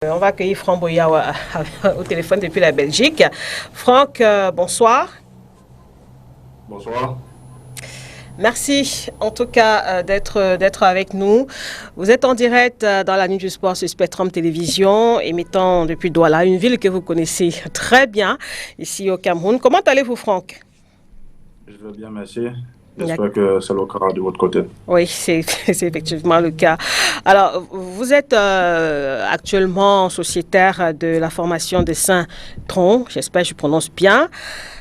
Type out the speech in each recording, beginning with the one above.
On va accueillir Franck Boya au téléphone depuis la Belgique. Franck, bonsoir. Bonsoir. Merci en tout cas d'être avec nous. Vous êtes en direct dans la Nuit du Sport sur Spectrum Télévision, émettant depuis Douala, une ville que vous connaissez très bien ici au Cameroun. Comment allez-vous, Franck? Je vais bien, merci. J'espère que c'est le cas de votre côté. Oui, c'est effectivement le cas. Alors, vous êtes actuellement sociétaire de la formation de Saint-Tron, j'espère que je prononce bien.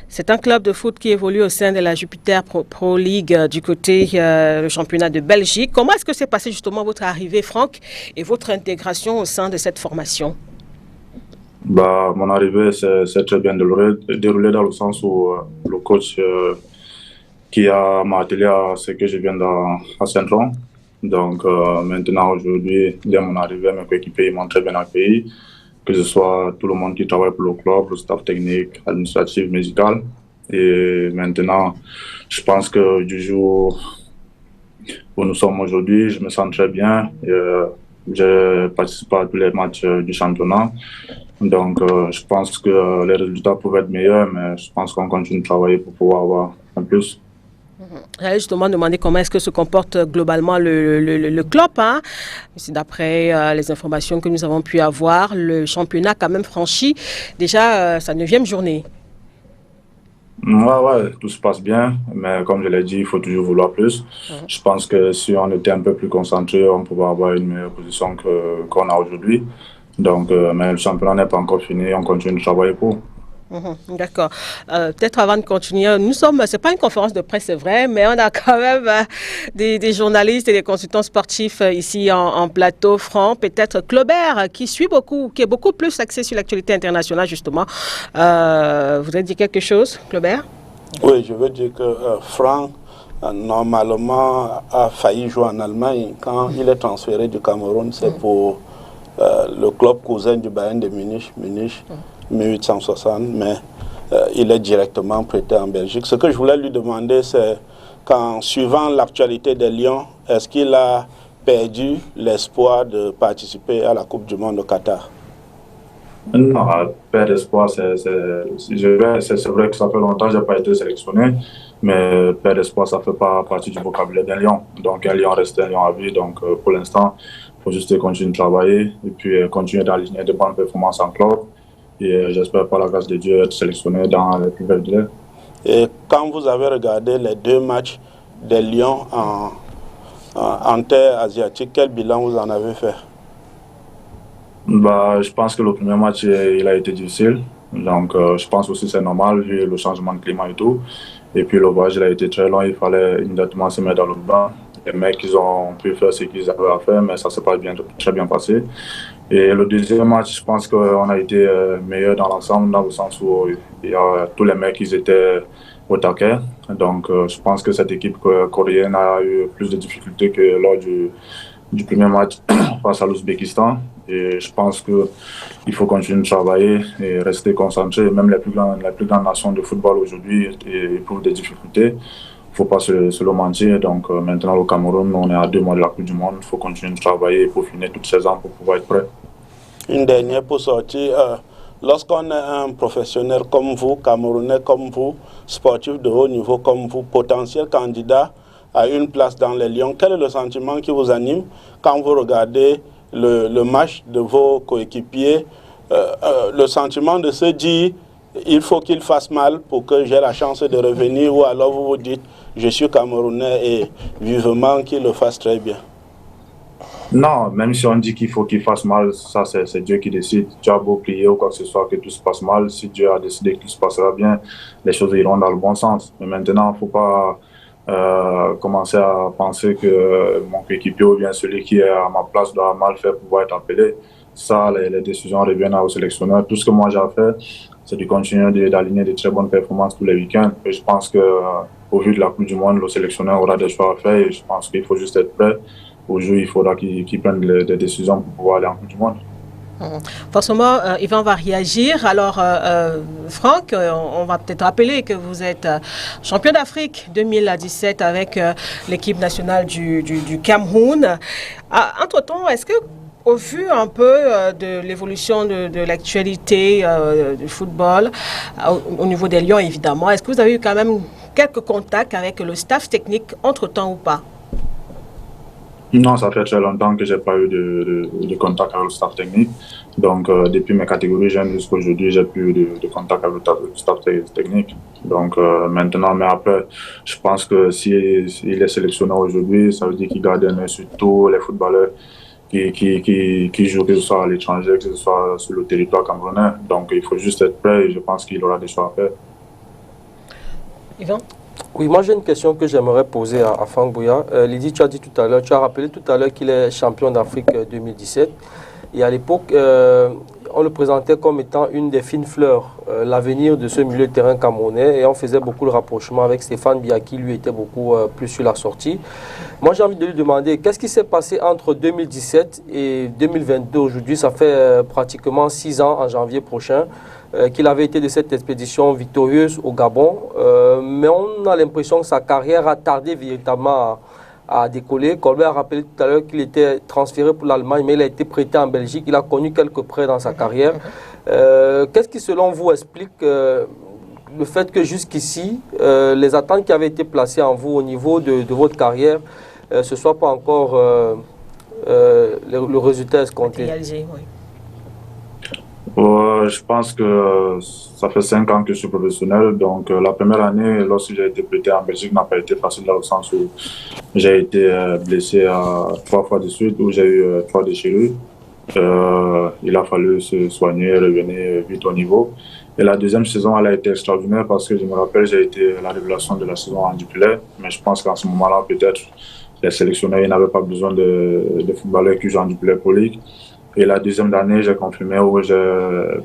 C'est un club de foot qui évolue au sein de la Jupiter Pro League du côté le championnat de Belgique. Comment est-ce que s'est passé justement votre arrivée, Franck, et votre intégration au sein de cette formation? Mon arrivée s'est très bien déroulée dans le sens où le coach qui m'a attelé à ce que je vienne à Saint-Tron. Donc maintenant, aujourd'hui, dès mon arrivée, mes coéquipiers m'ont très bien accueilli, que ce soit tout le monde qui travaille pour le club, le staff technique, administratif, médical. Et maintenant, je pense que du jour où nous sommes aujourd'hui, je me sens très bien. Je participe à tous les matchs du championnat. Donc, je pense que les résultats peuvent être meilleurs, mais je pense qu'on continue de travailler pour pouvoir avoir un plus. J'allais justement demander comment est-ce que se comporte globalement le club. Hein? D'après les informations que nous avons pu avoir, le championnat a quand même franchi déjà sa 9e journée. Ouais, tout se passe bien, mais comme je l'ai dit, il faut toujours vouloir plus. Je pense que si on était un peu plus concentré, on pouvait avoir une meilleure position qu'on a aujourd'hui. Donc, mais le championnat n'est pas encore fini, on continue de travailler pour. D'accord. Peut-être avant de continuer, c'est pas une conférence de presse, c'est vrai, mais on a quand même des journalistes et des consultants sportifs ici en plateau franc. Peut-être Claubert, qui est beaucoup plus axé sur l'actualité internationale, justement. Vous avez dit quelque chose, Claubert? Oui, je veux dire que Franck, normalement, a failli jouer en Allemagne. Quand il est transféré du Cameroun, c'est pour le club cousin du Bayern de Munich, 1860, mais il est directement prêté en Belgique. Ce que je voulais lui demander, c'est qu'en suivant l'actualité des Lions, est-ce qu'il a perdu l'espoir de participer à la Coupe du Monde au Qatar? Non, perdre espoir, c'est vrai que ça fait longtemps que je n'ai pas été sélectionné, mais perdre espoir, ça ne fait pas partie du vocabulaire d'un lion. Donc un lion reste un lion à vie, donc pour l'instant, il faut juste continuer de travailler et puis continuer d'aligner de bonnes performances en club. Et j'espère par la grâce de Dieu être sélectionné dans les plus belles délais. Et quand vous avez regardé les 2 matchs des Lions en terre asiatique, quel bilan vous en avez fait? Je pense que le premier match, il a été difficile. Donc, je pense aussi que c'est normal vu le changement de climat et tout. Et puis, le voyage, il a été très long. Il fallait immédiatement se mettre dans le bain. Les mecs, ils ont pu faire ce qu'ils avaient à faire, mais ça s'est pas très bien passé. Et le deuxième match, je pense qu'on a été meilleur dans l'ensemble, dans le sens où tous les mecs, ils étaient au taquet. Donc, je pense que cette équipe coréenne a eu plus de difficultés que lors du premier match face à l'Ouzbékistan. Et je pense qu'il faut continuer de travailler et rester concentré. Même les plus grandes nations de football aujourd'hui éprouvent des difficultés. Il ne faut pas se le mentir. Donc maintenant, au Cameroun, on est à 2 mois de la Coupe du Monde. Il faut continuer de travailler et peaufiner toutes ces ans pour pouvoir être prêt. Une dernière pour sortir. Lorsqu'on est un professionnel comme vous, Camerounais comme vous, sportif de haut niveau comme vous, potentiel candidat à une place dans les Lions, quel est le sentiment qui vous anime quand vous regardez le match de vos coéquipiers? Le sentiment de se dire il faut qu'il fasse mal pour que j'ai la chance de revenir, ou alors vous vous dites je suis Camerounais et vivement qu'il le fasse très bien? Non, même si on dit qu'il faut qu'il fasse mal, ça c'est Dieu qui décide. Tu as beau prier ou quoi que ce soit, que tout se passe mal, si Dieu a décidé que tout se passera bien, les choses iront dans le bon sens. Mais maintenant, il ne faut pas commencer à penser que mon coéquipier ou bien celui qui est à ma place doit mal faire pour pouvoir être appelé. Ça, les décisions reviennent au sélectionneur. Tout ce que moi j'ai à faire, c'est de continuer d'aligner de très bonnes performances tous les week-ends. Et je pense qu'au vu de la Coupe du Monde, le sélectionneur aura des choix à faire et je pense qu'il faut juste être prêt. Aujourd'hui, il faudra qu'ils prennent des décisions pour pouvoir aller en Coupe du Monde. Forcément, Yvan va réagir. Alors, Franck, on va peut-être rappeler que vous êtes champion d'Afrique 2017 avec l'équipe nationale du Cameroun. Entre-temps, est-ce que Au vu un peu de l'évolution de l'actualité du football, au niveau des Lions évidemment, est-ce que vous avez eu quand même quelques contacts avec le staff technique entre-temps ou pas? Non, ça fait très longtemps que je n'ai pas eu de contact avec le staff technique. Donc, depuis mes catégories jeunes jusqu'à aujourd'hui, j'ai plus de contact avec le staff technique. Donc, maintenant, mais après, je pense que s'il est sélectionné aujourd'hui, ça veut dire qu'il garde un œil sur tous les footballeurs qui jouent, que ce soit à l'étranger, que ce soit sur le territoire camerounais. Donc, il faut juste être prêt et je pense qu'il aura des choix à faire. Yvan? Oui, moi j'ai une question que j'aimerais poser à Franck Bouya. Lydie, tu as dit tout à l'heure, tu as rappelé tout à l'heure qu'il est champion d'Afrique 2017. Et à l'époque, on le présentait comme étant une des fines fleurs, l'avenir de ce milieu de terrain camerounais. Et on faisait beaucoup le rapprochement avec Stéphane Biya, qui lui était beaucoup plus sur la sortie. Moi j'ai envie de lui demander, qu'est-ce qui s'est passé entre 2017 et 2022 aujourd'hui? Ça fait pratiquement 6 ans en janvier prochain. Qu'il avait été de cette expédition victorieuse au Gabon, mais on a l'impression que sa carrière a tardé véritablement à décoller. Colbert a rappelé tout à l'heure qu'il était transféré pour l'Allemagne, mais il a été prêté en Belgique. Il a connu quelques prêts dans sa carrière. Qu'est-ce qui, selon vous, explique le fait que jusqu'ici, les attentes qui avaient été placées en vous au niveau de votre carrière, ce ne soit pas encore le résultat escompté? Oui. Je pense que ça fait 5 ans que je suis professionnel. Donc, la première année, lorsque j'ai été prêté en Belgique, n'a pas été facile dans le sens où j'ai été blessé 3 fois de suite, où j'ai eu 3 déchirures. Il a fallu se soigner, revenir vite au niveau. Et la deuxième saison, elle a été extraordinaire parce que je me rappelle, j'ai été la révélation de la saison en handiculaire. Mais je pense qu'en ce moment-là, peut-être, les sélectionneurs n'avaient pas besoin de footballeurs qui jouent en handiculaire pour Ligue. Et la deuxième année, j'ai confirmé où j'ai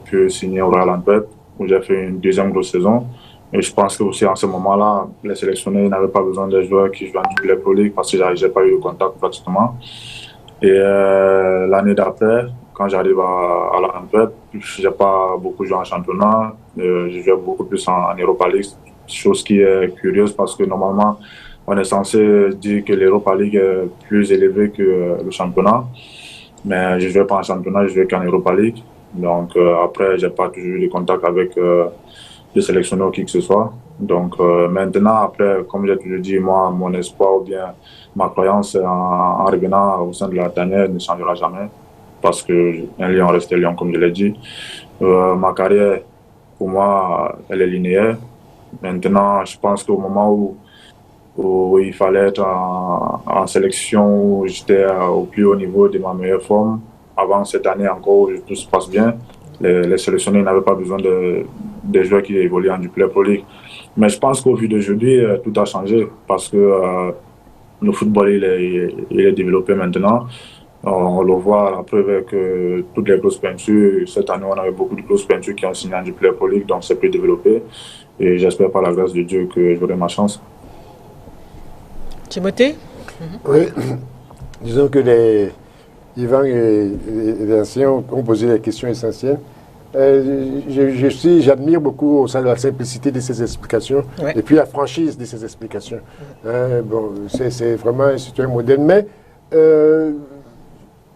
pu signer au Royal Antwerp, où j'ai fait une deuxième grosse saison. Et je pense que aussi en ce moment-là, les sélectionneurs n'avaient pas besoin de joueurs qui jouent en Jupiler Pro League parce que je n'ai pas eu de contact pratiquement. Et l'année d'après, quand j'arrive à l'Antwerp, je n'ai pas beaucoup joué en championnat. Je jouais beaucoup plus en Europa League, chose qui est curieuse parce que normalement, on est censé dire que l'Europa League est plus élevée que le championnat. Mais je ne jouais pas en championnat, je jouais qu'en Europa League. Donc après, je n'ai pas toujours eu de contact avec les sélectionneurs ou qui que ce soit. Donc maintenant, après, comme j'ai toujours dit, moi, mon espoir ou bien ma croyance en revenant au sein de la tanière ne changera jamais. Parce qu'un lion reste un lion, comme je l'ai dit. Ma carrière, pour moi, elle est linéaire. Maintenant, je pense qu'au moment où il fallait être en sélection, où j'étais au plus haut niveau de ma meilleure forme. Avant cette année encore, où tout se passe bien, les sélectionneurs n'avaient pas besoin de joueurs qui évoluent en Jupiler Pro League. Mais je pense qu'au vu d'aujourd'hui, tout a changé parce que le football il est développé maintenant. On le voit, la preuve est que toutes les grosses peintures, cette année, on avait beaucoup de grosses peintures qui ont signé en Jupiler Pro League, donc c'est plus développé. Et j'espère par la grâce de Dieu que j'aurai ma chance. Timothée? Oui, disons que Yvan et Vincent ont posé des questions essentielles. J'admire beaucoup la simplicité de ces explications et puis la franchise de ces explications. Bon, c'est vraiment un modèle, mais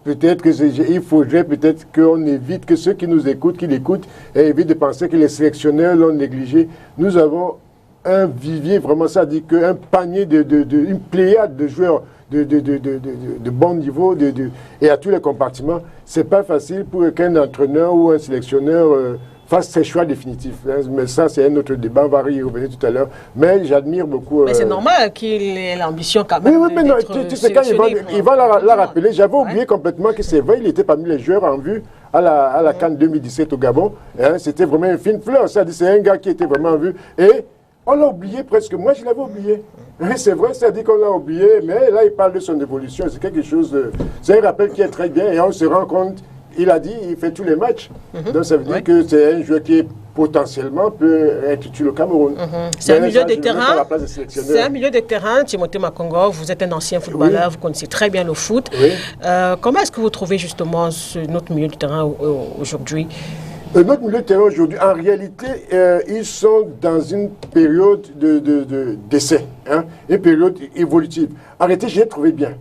peut-être qu'il faudrait peut-être qu'on évite que ceux qui nous écoutent, qui l'écoutent, évitent de penser que les sélectionneurs l'ont négligé. Nous avons un vivier, vraiment ça dit qu'un panier, une pléiade de joueurs de bon niveau et à tous les compartiments. C'est pas facile pour qu'un entraîneur ou un sélectionneur fasse ses choix définitifs. Mais ça, c'est un autre débat, on va y revenir tout à l'heure. Mais j'admire beaucoup... Mais c'est normal qu'il ait l'ambition quand même. Oui, mais non, tu sais, quand il va la rappeler, j'avais oublié complètement que c'est vrai, il était parmi les joueurs en vue à la CAN 2017 au Gabon. C'était vraiment une fine fleur. C'est un gars qui était vraiment en vue. Et on l'a oublié presque. Moi, je l'avais oublié. C'est vrai, c'est-à-dire qu'on l'a oublié, mais là, il parle de son évolution. C'est quelque chose de... C'est un rappel qui est très bien et on se rend compte, il a dit, il fait tous les matchs. Donc, ça veut dire que c'est un joueur qui potentiellement peut être utile au Cameroun. C'est un milieu de terrain. C'est un milieu de terrain, Timothée Makongo. Vous êtes un ancien footballeur, vous connaissez très bien le foot. Comment est-ce que vous trouvez justement notre milieu de terrain aujourd'hui? Notre milieu de terrain aujourd'hui, en réalité, ils sont dans une période d'essai, une période évolutive. En réalité, j'ai trouvé bien.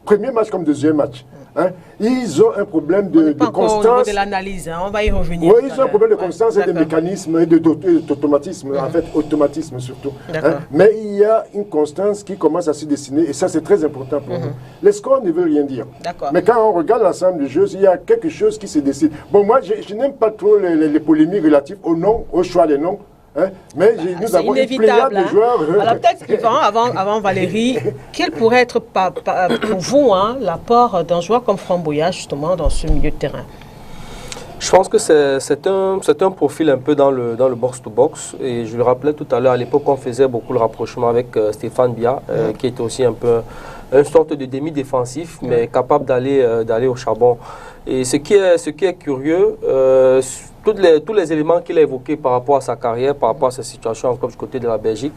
Premier match comme deuxième match. hein, ils ont un problème de constance. Au niveau de l'analyse, hein, on va y revenir. Oui, ils ont un problème de constance et de mécanisme et d'automatisme, en fait, automatisme surtout. Hein. Mais il y a une constance qui commence à se dessiner et ça, c'est très important pour nous. Les scores ne veulent rien dire. Mais quand on regarde l'ensemble du jeu, il y a quelque chose qui se dessine. Bon, moi, je n'aime pas trop les polémiques relatives au nom, au choix des noms. Hein? Mais nous avons une pléiade de joueurs. Alors peut-être, Yvan, avant Valérie, quel pourrait être pour vous l'apport d'un joueur comme Franck Bouya justement dans ce milieu de terrain? Je pense que c'est un profil un peu dans le box-to-box. Et je le rappelais tout à l'heure, à l'époque, on faisait beaucoup le rapprochement avec Stéphane Bia, qui était aussi un peu une sorte de demi-défensif, mais capable d'aller au charbon. Et ce qui est curieux, tous les éléments qu'il a évoqués par rapport à sa carrière, par rapport à sa situation en club du côté de la Belgique,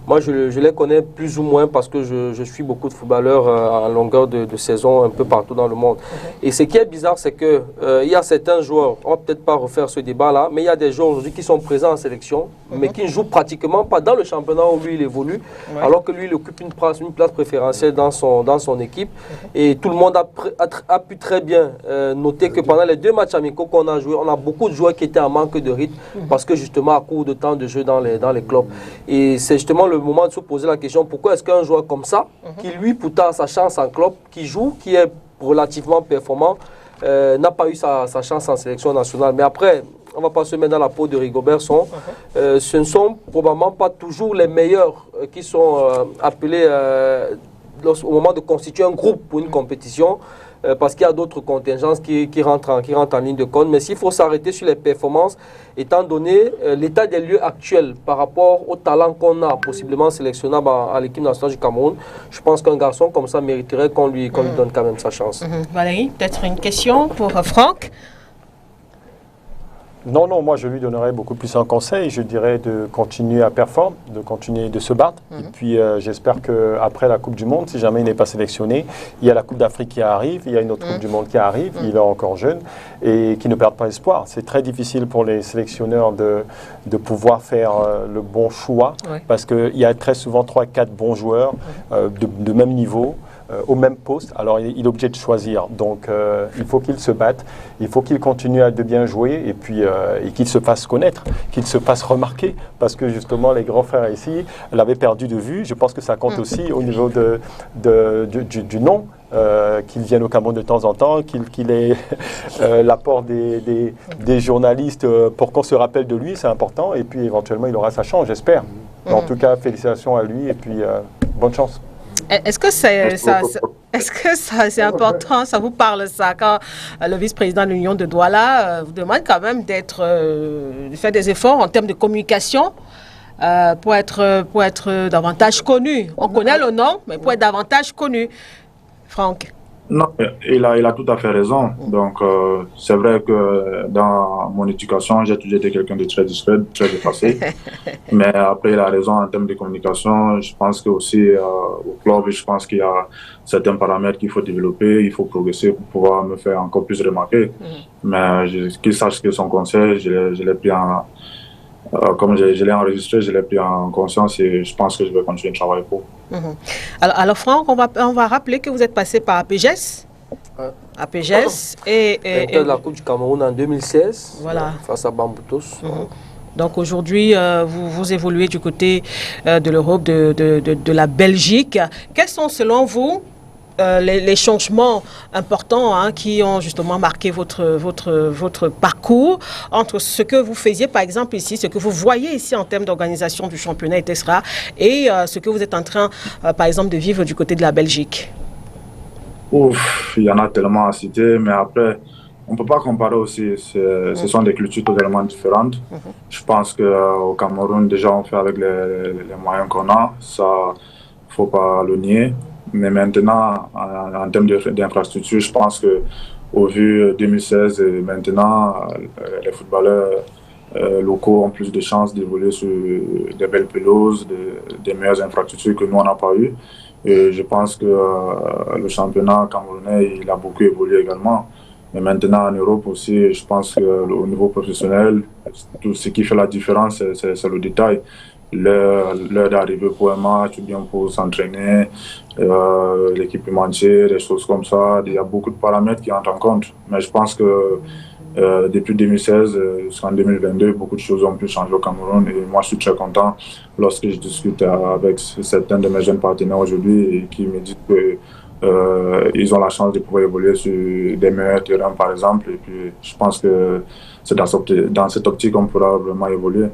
moi je les connais plus ou moins parce que je suis beaucoup de footballeurs en longueur de saison un peu partout dans le monde. Et ce qui est bizarre, c'est que il y a certains joueurs, on ne va peut-être pas refaire ce débat-là, mais il y a des joueurs aujourd'hui qui sont présents en sélection, mais qui ne jouent pratiquement pas dans le championnat où lui il évolue, alors que lui il occupe une place préférentielle dans son équipe. Et tout le monde a pu très bien noter que pendant les 2 matchs amicaux qu'on a joués, on a beaucoup de joueurs qui étaient en manque de rythme parce que justement à court de temps de jeu dans les clubs. Et c'est justement le moment de se poser la question, pourquoi est-ce qu'un joueur comme ça, qui lui pourtant a sa chance en club, qui joue, qui est relativement performant, n'a pas eu sa chance en sélection nationale. Mais après, on ne va pas se mettre dans la peau de Rigobert Song. Ce ne sont probablement pas toujours les meilleurs qui sont appelés au moment de constituer un groupe pour une compétition. Parce qu'il y a d'autres contingences qui rentrent en ligne de compte. Mais s'il faut s'arrêter sur les performances, étant donné l'état des lieux actuels par rapport au talent qu'on a possiblement sélectionnable à l'équipe nationale du Cameroun, je pense qu'un garçon comme ça mériterait qu'on lui donne quand même sa chance. Valérie, peut-être une question pour Franck? Non, moi je lui donnerais beaucoup plus un conseil. Je dirais de continuer à performer, de continuer de se battre. Et puis j'espère qu'après la Coupe du Monde, si jamais il n'est pas sélectionné, il y a la Coupe d'Afrique qui arrive, il y a une autre Coupe du Monde qui arrive, il est encore jeune et qui ne perd pas espoir. C'est très difficile pour les sélectionneurs de pouvoir faire le bon choix parce qu'il y a très souvent 3-4 bons joueurs de même niveau. Au même poste, alors il est obligé de choisir. Donc il faut qu'il se batte, il faut qu'il continue à de bien jouer et puis et qu'il se fasse connaître, qu'il se fasse remarquer, parce que justement les grands frères ici l'avaient perdu de vue. Je pense que ça compte aussi au niveau du nom. Qu'il vienne au Cameroun de temps en temps, qu'il ait l'apport des journalistes pour qu'on se rappelle de lui, c'est important, et puis éventuellement il aura sa chance, j'espère. En tout cas, félicitations à lui et puis bonne chance. Est-ce que c'est important, ça vous parle ça, quand le vice-président de l'Union de Douala vous demande quand même de faire des efforts en termes de communication pour être davantage connu? On connaît le nom, mais pour être davantage connu. Franck? Non, il a tout à fait raison. Donc, c'est vrai que dans mon éducation, j'ai toujours été quelqu'un de très discret, très effacé. Mais après, il a raison en termes de communication. Je pense que aussi au club, je pense qu'il y a certains paramètres qu'il faut développer, il faut progresser pour pouvoir me faire encore plus remarquer. Mais qu'il sache que son conseil, je l'ai pris en... comme je l'ai enregistré, je l'ai pris en conscience et je pense que je vais continuer de travailler pour. Alors Franck, on va rappeler que vous êtes passé par APGES. APGES et de la Coupe du Cameroun en 2016, face à Bamboutos. Donc aujourd'hui, vous évoluez du côté de l'Europe, de la Belgique. Quels sont selon vous les changements importants qui ont justement marqué votre parcours entre ce que vous faisiez par exemple ici, ce que vous voyez ici en termes d'organisation du championnat etc. et ce que vous êtes en train par exemple de vivre du côté de la Belgique? Il y en a tellement à citer, mais après on ne peut pas comparer aussi, ce sont des cultures totalement différentes. Je pense qu'au Cameroun déjà on fait avec les moyens qu'on a, ça il ne faut pas le nier. Mais maintenant, en termes d'infrastructure, je pense qu'au vu 2016 et maintenant, les footballeurs locaux ont plus de chances d'évoluer sur des belles pelouses, des meilleures infrastructures que nous, on n'a pas eu. Et je pense que le championnat camerounais, il a beaucoup évolué également. Mais maintenant, en Europe aussi, je pense qu'au niveau professionnel, tout ce qui fait la différence, c'est le détail. l'heure d'arrivée pour un match ou bien pour s'entraîner, l'équipementier, des choses comme ça. Il y a beaucoup de paramètres qui entrent en compte. Mais je pense que depuis 2016 jusqu'en 2022, beaucoup de choses ont pu changer au Cameroun et moi je suis très content lorsque je discute avec certains de mes jeunes partenaires aujourd'hui et qui me disent que ils ont la chance de pouvoir évoluer sur des meilleurs terrains par exemple et puis je pense que c'est dans cette optique qu'on pourra vraiment évoluer.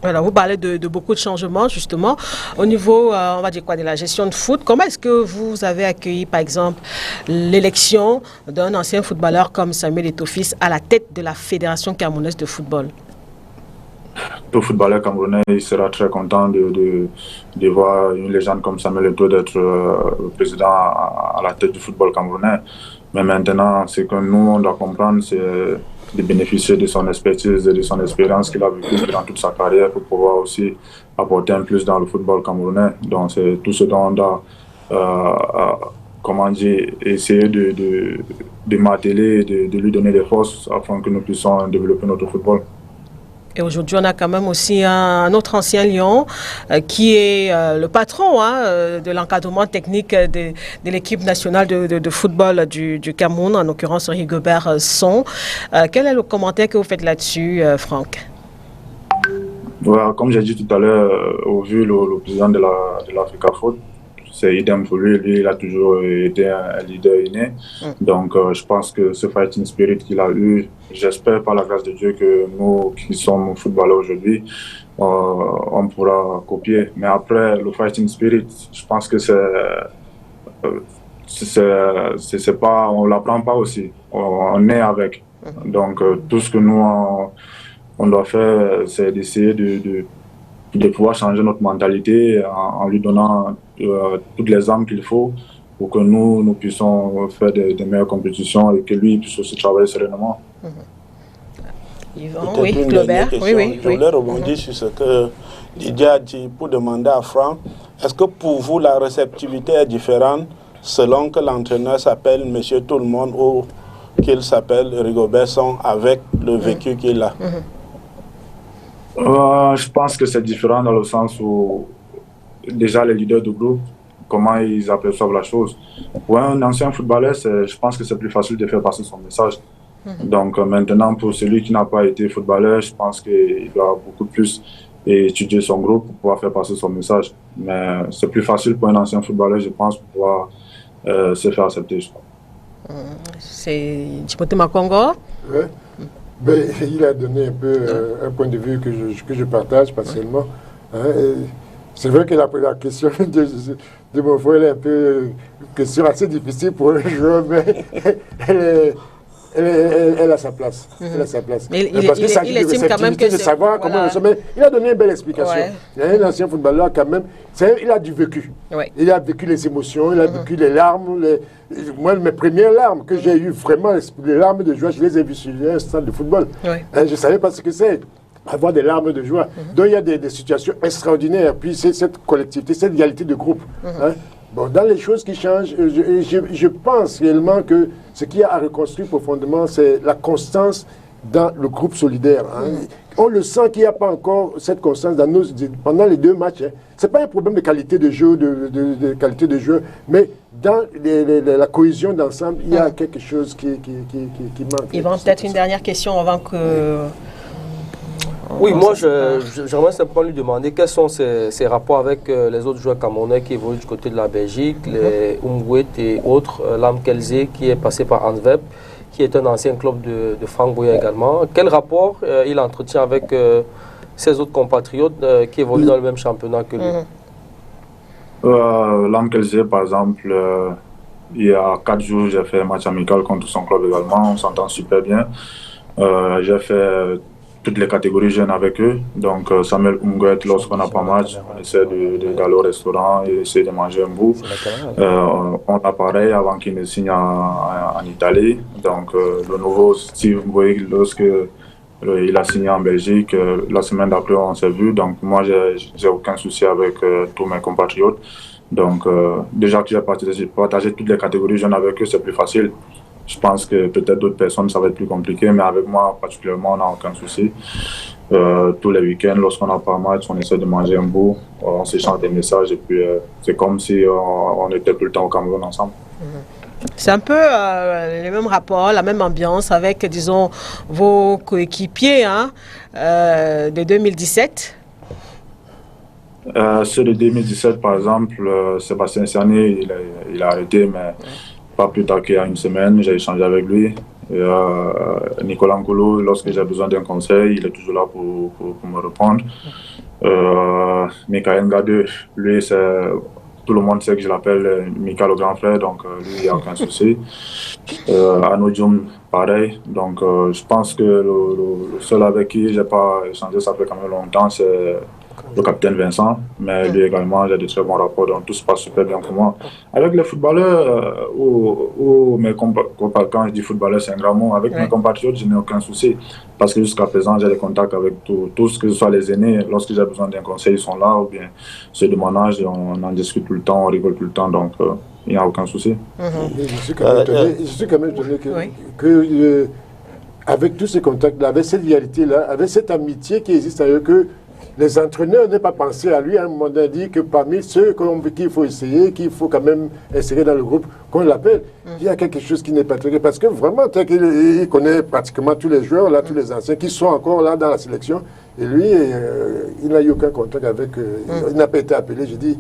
Alors, vous parlez de beaucoup de changements, justement. Au niveau, on va dire quoi, de la gestion de foot, comment est-ce que vous avez accueilli, par exemple, l'élection d'un ancien footballeur comme Samuel Eto'o à la tête de la Fédération camerounaise de football? Tout footballeur camerounais il sera très content de voir une légende comme Samuel Eto'o d'être président à la tête du football camerounais. Mais maintenant, ce que nous, on doit comprendre, c'est de bénéficier de son expertise et de son expérience qu'il a vécue durant toute sa carrière pour pouvoir aussi apporter un plus dans le football camerounais. Donc c'est tout ce dont on doit essayer de marteler et de lui donner des forces afin que nous puissions développer notre football. Et aujourd'hui, on a quand même aussi un autre ancien Lion qui est le patron de l'encadrement technique de l'équipe nationale de football du Cameroun, en l'occurrence Rigobert Song. Quel est le commentaire que vous faites là-dessus, Franck? Voilà, comme j'ai dit tout à l'heure, au vu le président de l'Africa Foot, c'est idem pour lui. Lui, il a toujours été un leader inné. Donc, je pense que ce fighting spirit qu'il a eu, j'espère par la grâce de Dieu que nous qui sommes footballeurs aujourd'hui, on pourra copier. Mais après, le fighting spirit, je pense que c'est pas, on l'apprend pas aussi. On est avec. Donc, tout ce que nous, on doit faire, c'est d'essayer de pouvoir changer notre mentalité en lui donnant toutes les armes qu'il faut pour que nous puissions faire des meilleures compétitions et que lui puisse aussi travailler sereinement. Yvan, oui, Claubert, oui. Je voulais rebondir sur ce que Didier a dit pour demander à Franck, est-ce que pour vous la réceptivité est différente selon que l'entraîneur s'appelle Monsieur Tout-le-Monde ou qu'il s'appelle Rigobert Song avec le vécu qu'il a? Je pense que c'est différent dans le sens où déjà les leaders du groupe, comment ils aperçoivent la chose. Pour un ancien footballeur, je pense que c'est plus facile de faire passer son message. Donc maintenant, pour celui qui n'a pas été footballeur, je pense qu'il doit beaucoup plus étudier son groupe pour pouvoir faire passer son message. Mais c'est plus facile pour un ancien footballeur, je pense, pour pouvoir se faire accepter, je crois. C'est Djibouti Makongo. Oui. Ben, il a donné un peu un point de vue que je partage partiellement. C'est vrai que la question de mon frère est un peu une question assez difficile pour un joueur, mais elle a sa place. Elle a sa place. Mais parce qu'il s'agit de réceptivité, de savoir comment nous sommes. Il a donné une belle explication. Il y a un ancien footballeur quand même, il a du vécu. Ouais. Il a vécu les émotions, il a vécu les larmes. Moi, mes premières larmes que j'ai eues, vraiment, les larmes de joie, je les ai vues sur un stade de football. Je ne savais pas ce que c'est. Avoir des larmes de joie. Donc il y a des situations extraordinaires. Puis c'est cette collectivité, cette égalité de groupe. Bon, dans les choses qui changent, je pense réellement que ce qu'il y a à reconstruire profondément, c'est la constance dans le groupe solidaire. On le sent qu'il n'y a pas encore cette constance pendant les deux matchs. Ce n'est pas un problème de qualité de jeu, de qualité de jeu, mais dans la cohésion d'ensemble, il y a quelque chose qui manque. Yvan, peut-être une dernière question avant que... Oui, moi, j'aimerais simplement lui demander quels sont ses rapports avec les autres joueurs camerounais qui évoluent du côté de la Belgique, les Umwet et autres, Lam Kelze qui est passé par Antwerp, qui est un ancien club de Franck Bouya également. Quel rapport il entretient avec ses autres compatriotes qui évoluent dans le même championnat que lui? Lam Kelze, par exemple, il y a 4 jours, j'ai fait un match amical contre son club également. On s'entend super bien. J'ai fait toutes les catégories jeunes avec eux. Donc, Samuel Umguet, lorsqu'on n'a pas match, on essaie d'aller au restaurant et essayer de manger un bout. On a pareil avant qu'il ne signe en Italie. Donc, le nouveau Steve Bouygues, lorsqu'il a signé en Belgique, la semaine d'après, on s'est vu. Donc, moi, j'ai aucun souci avec tous mes compatriotes. Donc, déjà que j'ai partagé toutes les catégories jeunes avec eux, c'est plus facile. Je pense que peut-être d'autres personnes, ça va être plus compliqué, mais avec moi, particulièrement, on n'a aucun souci. Tous les week-ends, lorsqu'on n'a pas match, on essaie de manger un bout, on s'échange des messages et puis c'est comme si on était tout le temps au Cameroun ensemble. C'est un peu les mêmes rapports, la même ambiance avec, disons, vos coéquipiers de 2017. Ceux de 2017, par exemple, Sébastien Cerné, il a arrêté, mais pas plus tard qu'il y a une semaine, j'ai échangé avec lui. Et, Nicolas Nkolo, lorsque j'ai besoin d'un conseil, il est toujours là pour me répondre. Michael Ngade, lui, tout le monde sait que je l'appelle Mika le grand frère, donc lui, il n'y a aucun souci. Arnaud Dioum, pareil. Donc je pense que le seul avec qui je n'ai pas échangé, ça fait quand même longtemps, c'est le capitaine Vincent, mais lui également, j'ai de très bons rapports, donc tout se passe super bien pour moi. Avec les footballeurs, ou mes compatriotes, quand je dis footballeurs, c'est un grand mot, avec mes compatriotes, je n'ai aucun souci, parce que jusqu'à présent, j'ai des contacts avec tous, que ce soit les aînés, lorsque j'ai besoin d'un conseil, ils sont là, ou bien ceux de mon âge, on en discute tout le temps, on rigole tout le temps, donc il n'y a aucun souci. Je suis quand même étonné que avec tous ces contacts-là, avec cette réalité-là, avec cette amitié qui existe avec eux, les entraîneurs n'aient pas pensé à lui à un moment donné, dit que parmi ceux qu'il faut essayer, qu'il faut quand même insérer dans le groupe, qu'on l'appelle, il y a quelque chose qui n'est pas très... Parce que vraiment, il connaît pratiquement tous les joueurs, là, tous les anciens qui sont encore là dans la sélection. Et lui, il n'a eu aucun contact avec... il n'a pas été appelé. Je dis,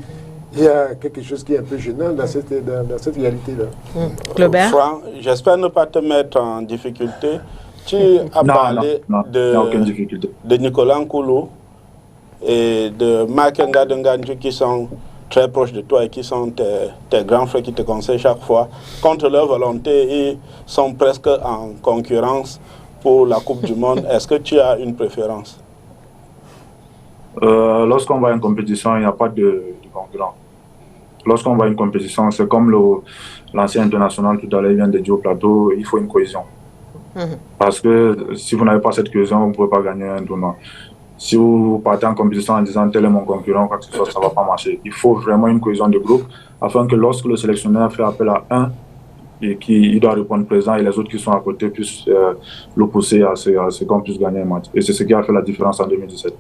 il y a quelque chose qui est un peu gênant dans cette réalité-là. Franck, j'espère ne pas te mettre en difficulté. Tu as parlé de Nicolas Nkolo et de Marc Ngadengandju qui sont très proches de toi et qui sont tes grands frères qui te conseillent chaque fois. Contre leur volonté, ils sont presque en concurrence pour la Coupe du Monde. Est-ce que tu as une préférence? Lorsqu'on va à une compétition, il n'y a pas de concurrent. Lorsqu'on va à une compétition, c'est comme l'ancien international tout à l'heure vient de dire au plateau, il faut une cohésion. Parce que si vous n'avez pas cette cohésion, vous ne pouvez pas gagner un tournoi. Si vous partez en compétition en disant tel est mon concurrent, quoi que ce soit, ça ne va pas marcher. Il faut vraiment une cohésion de groupe afin que lorsque le sélectionneur fait appel à un et qu'il doit répondre présent et les autres qui sont à côté puissent le pousser à ce qu'on puisse gagner un match. Et c'est ce qui a fait la différence en 2017.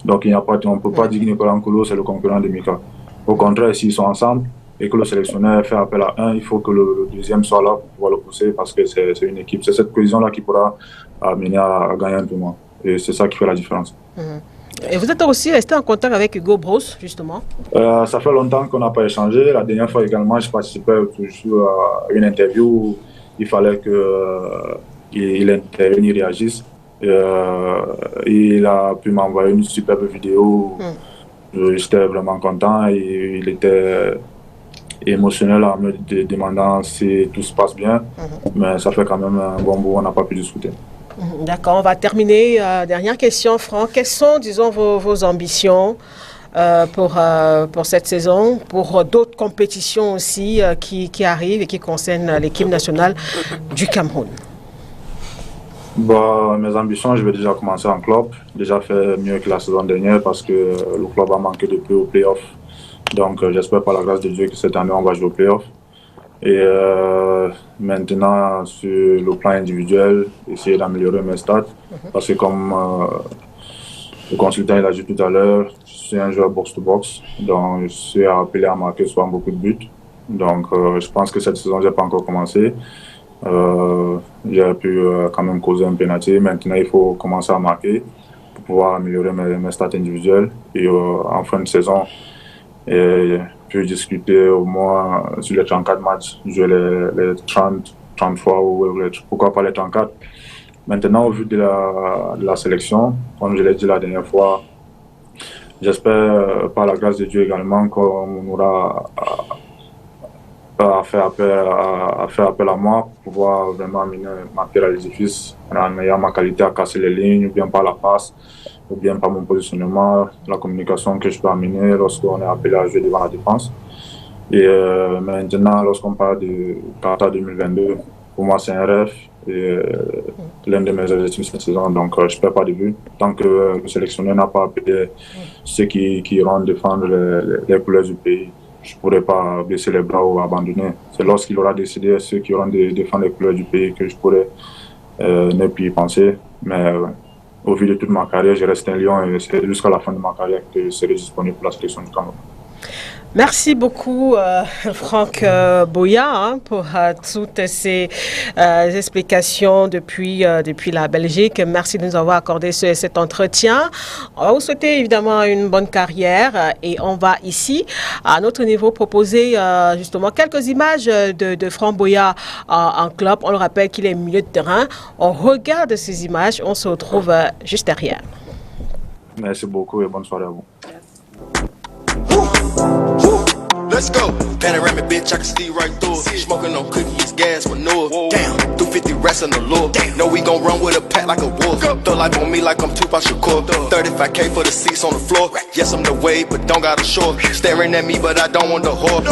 Donc on ne peut pas dire que Nicolas Nkolo c'est le concurrent de Mika. Au contraire, s'ils sont ensemble et que le sélectionneur fait appel à un, il faut que le deuxième soit là pour pouvoir le pousser parce que c'est une équipe. C'est cette cohésion-là qui pourra amener à gagner un tournoi. Et c'est ça qui fait la différence. Et vous êtes aussi resté en contact avec Hugo Broos, justement? Ça fait longtemps qu'on n'a pas échangé. La dernière fois également, je participais toujours à une interview où il fallait qu'il intervienne, il réagisse. Il a pu m'envoyer une superbe vidéo. J'étais vraiment content. Et il était émotionnel en me demandant si tout se passe bien. Mais ça fait quand même un bon bout, on n'a pas pu discuter. D'accord, on va terminer. Dernière question, Franck. Quelles sont, disons, vos ambitions pour cette saison, pour d'autres compétitions aussi qui arrivent et qui concernent l'équipe nationale du Cameroun? Mes ambitions, je vais déjà commencer en club. Déjà faire mieux que la saison dernière parce que le club a manqué de peu au play-off. Donc j'espère par la grâce de Dieu que cette année on va jouer au play-off. Et maintenant, sur le plan individuel, essayer d'améliorer mes stats. Parce que comme le consultant il a dit tout à l'heure, je suis un joueur box-to-box. Donc je suis appelé à marquer souvent beaucoup de buts. Donc je pense que cette saison, je n'ai pas encore commencé. J'ai pu quand même causer un penalty. Maintenant, il faut commencer à marquer pour pouvoir améliorer mes stats individuelles. Et en fin de saison, puis discuter au moins sur les 34 matchs, jouer les 30 fois ou pourquoi pas les 34. Maintenant, au vu de la sélection, comme je l'ai dit la dernière fois, j'espère par la grâce de Dieu également qu'on aura à faire appel à moi pour pouvoir vraiment amener ma pierre à l'édifice en ayant ma qualité à casser les lignes, ou bien par la passe, ou bien par mon positionnement, la communication que je peux amener lorsqu'on est appelé à jouer devant la défense. Et maintenant, lorsqu'on parle de Qatar 2022, pour moi c'est un rêve et l'un de mes objectifs cette saison, donc je ne perds pas de vue. Tant que le sélectionneur n'a pas appelé ceux qui iront défendre les couleurs du pays, je ne pourrais pas baisser les bras ou abandonner. C'est lorsqu'il aura décidé ceux qui auront défendre les couleurs du pays que je pourrais ne plus y penser. Mais au vu de toute ma carrière, je reste un lion et c'est jusqu'à la fin de ma carrière que je serai disponible pour la sélection du Cameroun. Merci beaucoup, Franck Boya, pour toutes ces explications depuis la Belgique. Merci de nous avoir accordé cet entretien. On va vous souhaiter évidemment une bonne carrière et on va ici, à notre niveau, proposer justement quelques images de Franck Boya en club. On le rappelle qu'il est milieu de terrain. On regarde ces images, on se retrouve juste derrière. Merci beaucoup et bonne soirée à vous. Let's go. Panoramic bitch, I can see right through it. Smoking on cookies, gas, manure. Damn, 250 rest in the lure. Know we gon' run with a pack like a wolf. Throw life on me like I'm Tupac Shakur. 35K for the seats on the floor. Yes, I'm the wave, but don't got a shore. Staring at me, but I don't want the whore.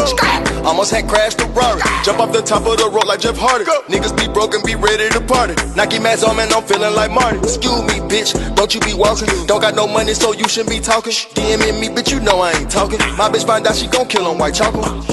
Almost had crashed the Rari. Jump off the top of the road like Jeff Hardy. Niggas be broken, be ready to party. Nike mats on, man, I'm feeling like Marty. Excuse me, bitch, don't you be walking. Don't got no money, so you shouldn't be talking. DMing me, bitch, you know I ain't talking. My bitch find out she gon' kill on white chocolate.